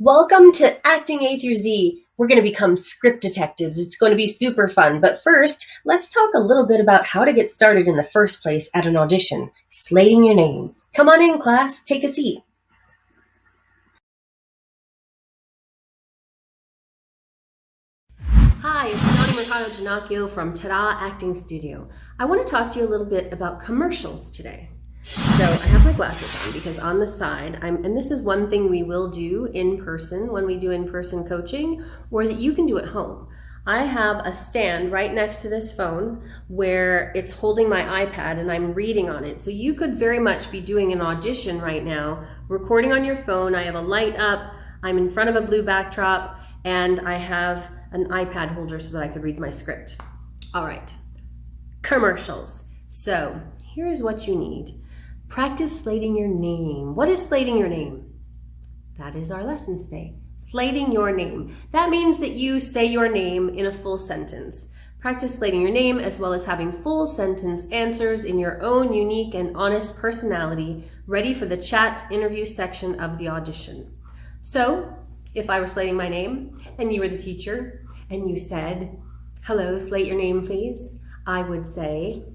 Welcome to Acting A through Z. We're going to become script detectives. It's going to be super fun. But first, let's talk a little bit about how to get started in the first place at an audition, slating your name. Come on in, class. Take a seat. Hi, it's Dawnnie Mercado So from TADA Acting Studio. I want to talk to you a little bit about commercials today. So I have my glasses on because on the side, and this is one thing we will do in person when we do in-person coaching, or that you can do at home. I have a stand right next to this phone where it's holding my iPad and I'm reading on it. So you could very much be doing an audition right now, recording on your phone. I have a light up, I'm in front of a blue backdrop, and I have an iPad holder so that I could read my script. All right, commercials. So here is what you need. Practice slating your name. What is slating your name? That is our lesson today. Slating your name. That means that you say your name in a full sentence. Practice slating your name as well as having full sentence answers in your own unique and honest personality, ready for the chat interview section of the audition. So, if I were slating my name and you were the teacher and you said, "Hello, slate your name, please," I would say,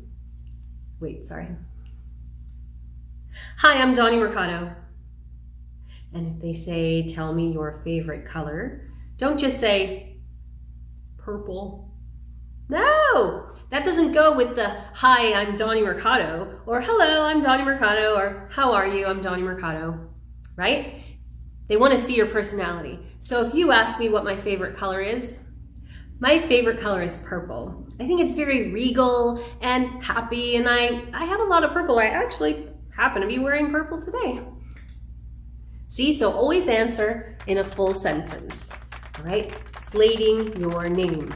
"Hi, I'm Dawnnie Mercado." And if they say, "Tell me your favorite color," don't just say purple. No, that doesn't go with the "Hi, I'm Dawnnie Mercado," or "Hello, I'm Dawnnie Mercado," or "How are you? I'm Dawnnie Mercado," right? They want to see your personality. So if you ask me what my favorite color is, my favorite color is purple. I think it's very regal and happy, and I have a lot of purple. I actually happen to be wearing purple today. See, so always answer in a full sentence, all right? Slating your name.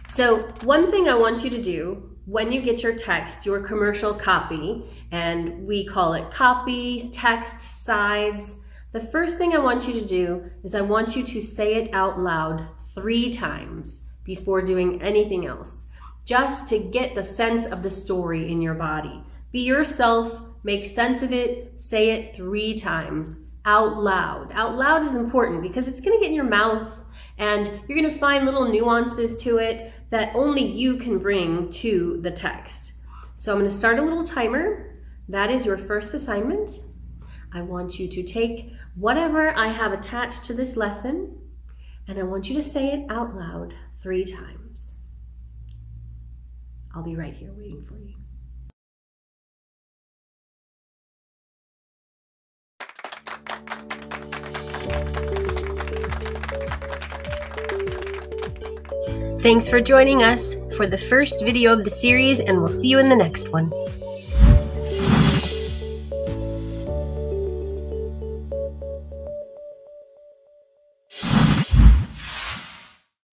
So one thing I want you to do when you get your text, your commercial copy, and we call it copy, text, sides, the first thing I want you to do is I want you to say it out loud 3 times before doing anything else, just to get the sense of the story in your body. Be yourself, make sense of it, say it 3 times out loud. Out loud is important because it's gonna get in your mouth and you're gonna find little nuances to it that only you can bring to the text. So I'm gonna start a little timer. That is your first assignment. I want you to take whatever I have attached to this lesson and I want you to say it out loud 3 times. I'll be right here waiting for you. Thanks for joining us for the first video of the series, and we'll see you in the next one.